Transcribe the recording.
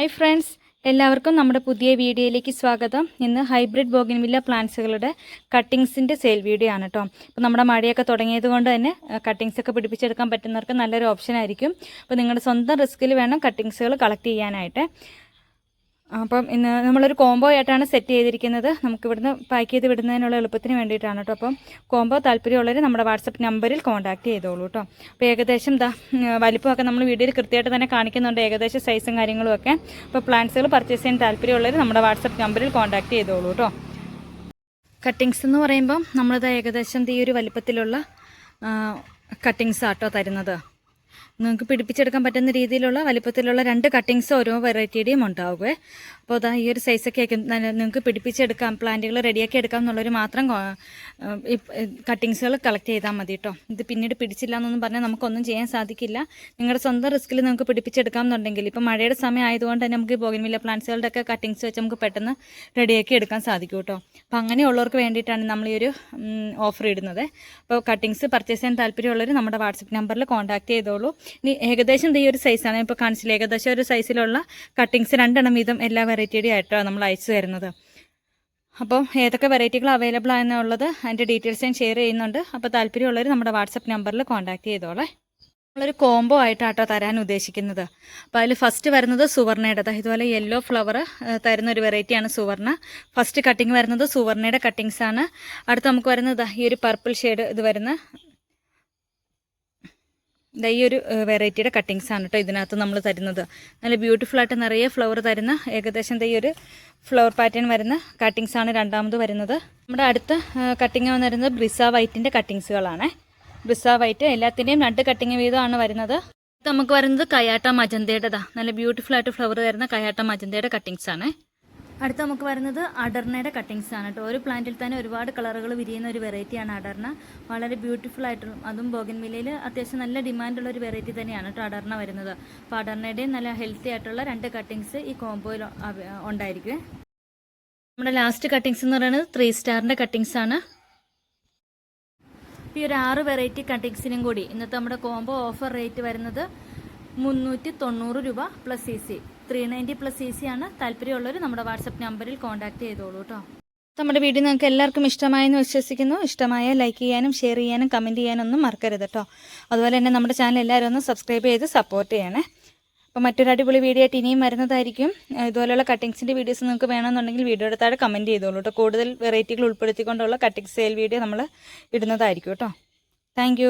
Hi friends, എല്ലാവർക്കും നമ്മുടെ പുതിയ വീഡിയോയിലേക്ക് സ്വാഗതം. ഇന്ന് ഹൈബ്രിഡ് ബോഗൻവില്ല പ്ലാന്റ്സുകളുടെ കട്ടിങ്സിൻ്റെ സെയിൽ വീഡിയോ ആണ് കേട്ടോ. അപ്പോൾ നമ്മുടെ മഴയൊക്കെ തുടങ്ങിയത് കൊണ്ട് തന്നെ കട്ടിങ്സൊക്കെ പിടിപ്പിച്ചെടുക്കാൻ പറ്റുന്നവർക്ക് നല്ലൊരു ഓപ്ഷൻ ആയിരിക്കും. അപ്പോൾ നിങ്ങളുടെ സ്വന്തം റിസ്കിൽ വേണം കട്ടിങ്സുകൾ കളക്ട് ചെയ്യാനായിട്ട്. അപ്പം ഇന്ന് നമ്മളൊരു കോംബോ ആയിട്ടാണ് സെറ്റ് ചെയ്തിരിക്കുന്നത്. നമുക്ക് ഇവിടുന്ന് പാക്ക് ചെയ്ത് വിടുന്നതിനുള്ള എളുപ്പത്തിന് വേണ്ടിയിട്ടാണ് കേട്ടോ. അപ്പം കോംബോ താല്പര്യമുള്ളവർ നമ്മുടെ വാട്സപ്പ് നമ്പറിൽ കോൺടാക്റ്റ് ചെയ്തോളൂ കേട്ടോ. അപ്പോൾ ഏകദേശം വലിപ്പമൊക്കെ നമ്മൾ വീഡിയോയിൽ കൃത്യമായിട്ട് തന്നെ കാണിക്കുന്നുണ്ട്, ഏകദേശം സൈസും കാര്യങ്ങളും ഒക്കെ. അപ്പോൾ പ്ലാന്റ്സുകൾ പർച്ചേസ് ചെയ്യാൻ താല്പര്യമുള്ളവർ നമ്മുടെ വാട്സപ്പ് നമ്പറിൽ കോൺടാക്റ്റ് ചെയ്തോളൂ കേട്ടോ. കട്ടിങ്സ് എന്ന് പറയുമ്പം നമ്മളിത് ഏകദേശം ഈ ഒരു വലിപ്പത്തിലുള്ള കട്ടിങ്സ് ആട്ടോ തരുന്നത്. നിങ്ങൾക്ക് പിടിപ്പിച്ചെടുക്കാൻ പറ്റുന്ന രീതിയിലുള്ള വലിപ്പത്തിലുള്ള 2 കട്ടിങ്സ് ഓരോ വെറൈറ്റിയുടെയും ഉണ്ടാവുക. അപ്പോൾ അതാ ഈ ഒരു സൈസൊക്കെ ആയിരിക്കും നിങ്ങൾക്ക് പിടിപ്പിച്ചെടുക്കാം, പ്ലാന്റുകൾ റെഡിയാക്കി എടുക്കാം എന്നുള്ളവർ മാത്രം ഈ കട്ടിങ്സുകൾ കളക്ട് ചെയ്താൽ മതി കേട്ടോ. ഇത് പിന്നീട് പിടിച്ചില്ല എന്നൊന്നും പറഞ്ഞാൽ നമുക്കൊന്നും ചെയ്യാൻ സാധിക്കില്ല. നിങ്ങളുടെ സ്വന്തം റിസ്കിൽ നിങ്ങൾക്ക് പിടിപ്പിച്ചെടുക്കാം എന്നുണ്ടെങ്കിൽ, ഇപ്പോൾ മഴയുടെ സമയം ആയതുകൊണ്ട് തന്നെ നമുക്ക് ബോഗൻവില്ല പ്ലാന്റ്സുകളുടെ ഒക്കെ കട്ടിങ്സ് വെച്ച് നമുക്ക് പെട്ടെന്ന് റെഡിയാക്കി എടുക്കാൻ സാധിക്കും കേട്ടോ. അപ്പോൾ അങ്ങനെയുള്ളവർക്ക് വേണ്ടിയിട്ടാണ് നമ്മൾ ഈ ഒരു ഓഫർ ഇടുന്നത്. അപ്പോൾ കട്ടിങ്സ് പർച്ചേസ് ചെയ്യാൻ താല്പര്യമുള്ളവർ നമ്മുടെ വാട്സപ്പ് നമ്പറിൽ കോൺടാക്ട് ചെയ്തോളൂ. ഇനി ഏകദേശം ഈ ഒരു സൈസാണ് ഇപ്പോൾ കാണിച്ചില്ല, ഏകദേശം ഒരു സൈസിലുള്ള കട്ടിങ്സ് 2 എണ്ണം വീതം എല്ലാ വെറൈറ്റിയുടെയും ആയിട്ടാണ് നമ്മൾ അയച്ചു തരുന്നത്. അപ്പോൾ ഏതൊക്കെ വെറൈറ്റികൾ അവൈലബിൾ ആണെന്നുള്ളത് അതിൻ്റെ ഡീറ്റെയിൽസ് ഞാൻ ഷെയർ ചെയ്യുന്നുണ്ട്. അപ്പോൾ താല്പര്യമുള്ളവർ നമ്മുടെ വാട്സപ്പ് നമ്പറിൽ കോൺടാക്ട് ചെയ്തോളെ. നമ്മളൊരു കോംബോ ആയിട്ടാട്ടോ തരാൻ ഉദ്ദേശിക്കുന്നത്. അപ്പോൾ അതിൽ ഫസ്റ്റ് വരുന്നത് സുവർണയുടെ, ഇതുപോലെ യെല്ലോ ഫ്ലവർ തരുന്ന ഒരു വെറൈറ്റിയാണ് സുവർണ. ഫസ്റ്റ് കട്ടിങ് വരുന്നത് സുവർണയുടെ കട്ടിങ്സാണ്. അടുത്ത് നമുക്ക് വരുന്നത് ഈ ഒരു പർപ്പിൾ ഷെയ്ഡ് ഇത് വരുന്ന ഈ ഒരു വെറൈറ്റിയുടെ കട്ടിങ്സ് ആണ് കേട്ടോ ഇതിനകത്ത് നമ്മൾ തരുന്നത്. നല്ല ബ്യൂട്ടിഫുള്ളായിട്ട് നിറയെ ഫ്ലവർ തരുന്ന ഏകദേശം ഈ ഒരു ഫ്ലവർ പാറ്റേൺ വരുന്ന കട്ടിങ്സ് ആണ് രണ്ടാമത് വരുന്നത്. നമ്മുടെ അടുത്ത കട്ടിങ് വന്നിരുന്നത് ബ്രിസ വൈറ്റിൻ്റെ കട്ടിങ്സുകളാണ്. ബ്രിസ വൈറ്റ് എല്ലാത്തിൻ്റെയും 2 കട്ടിങ് വീതമാണ് വരുന്നത്. നമുക്ക് വരുന്നത് കയാട്ട മജന്തയുടേതാ, നല്ല ബ്യൂട്ടിഫുള്ളായിട്ട് ഫ്ലവർ തരുന്ന കയാട്ട മജന്തയുടെ കട്ടിങ്സ് ആണ്. അടുത്ത നമുക്ക് വരുന്നത് അടർണയുടെ കട്ടിങ്സ് ആണ് കേട്ടോ. ഒരു പ്ലാന്റിൽ തന്നെ ഒരുപാട് കളറുകൾ വിരിയുന്ന ഒരു വെറൈറ്റിയാണ് അടർണ. വളരെ ബ്യൂട്ടിഫുൾ ആയിട്ടുള്ള, അതും ബോഗൻവില്ലയിൽ അത്യാവശ്യം നല്ല ഡിമാൻഡുള്ള ഒരു വെറൈറ്റി തന്നെയാണ് കേട്ടോ അടർണ വരുന്നത്. അപ്പോൾ അടർണയുടെയും നല്ല ഹെൽത്തി ആയിട്ടുള്ള 2 കട്ടിങ്സ് ഈ കോംബോയിൽ ഉണ്ടായിരിക്കും. നമ്മുടെ ലാസ്റ്റ് കട്ടിങ്സ് എന്ന് പറയുന്നത് 3 സ്റ്റാറിൻ്റെ കട്ടിങ്സ് ആണ്. ഈ ഒരു 6 വെറൈറ്റി കട്ടിങ്സിനും കൂടി ഇന്നത്തെ നമ്മുടെ കോംബോ ഓഫർ റേറ്റ് വരുന്നത് 390 രൂപ പ്ലസ് CC, 390 പ്ലസ് CC ആണ്. താല്പര്യമുള്ളവർ നമ്മുടെ വാട്സപ്പ് നമ്പറിൽ കോൺടാക്ട് ചെയ്തോളൂ കേട്ടോ. നമ്മുടെ വീഡിയോ നിങ്ങൾക്ക് എല്ലാവർക്കും ഇഷ്ടമായെന്ന് വിശ്വസിക്കുന്നു. ഇഷ്ടമായ ലൈക്ക് ചെയ്യാനും ഷെയർ ചെയ്യാനും കമൻറ്റ് ചെയ്യാനും ഒന്നും മറക്കരുത് കേട്ടോ. അതുപോലെ തന്നെ നമ്മുടെ ചാനൽ എല്ലാവരും ഒന്ന് സബ്സ്ക്രൈബ് ചെയ്ത് സപ്പോർട്ട് ചെയ്യണേ. അപ്പോൾ മറ്റൊരു അടിപൊളി വീഡിയോ ആയിട്ട് ഇനിയും വരുന്നതായിരിക്കും. ഇതുപോലെയുള്ള കട്ടിങ്സിൻ്റെ വീഡിയോസ് നിങ്ങൾക്ക് വേണമെന്നുണ്ടെങ്കിൽ വീഡിയോയുടെ താഴെ കമൻറ്റ് ചെയ്തോളൂ കേട്ടോ. കൂടുതൽ വെറൈറ്റികൾ ഉൾപ്പെടുത്തിക്കൊണ്ടുള്ള കട്ടിങ്സ് സെയിൽ വീഡിയോ നമ്മൾ ഇടുന്നതായിരിക്കും കേട്ടോ. താങ്ക്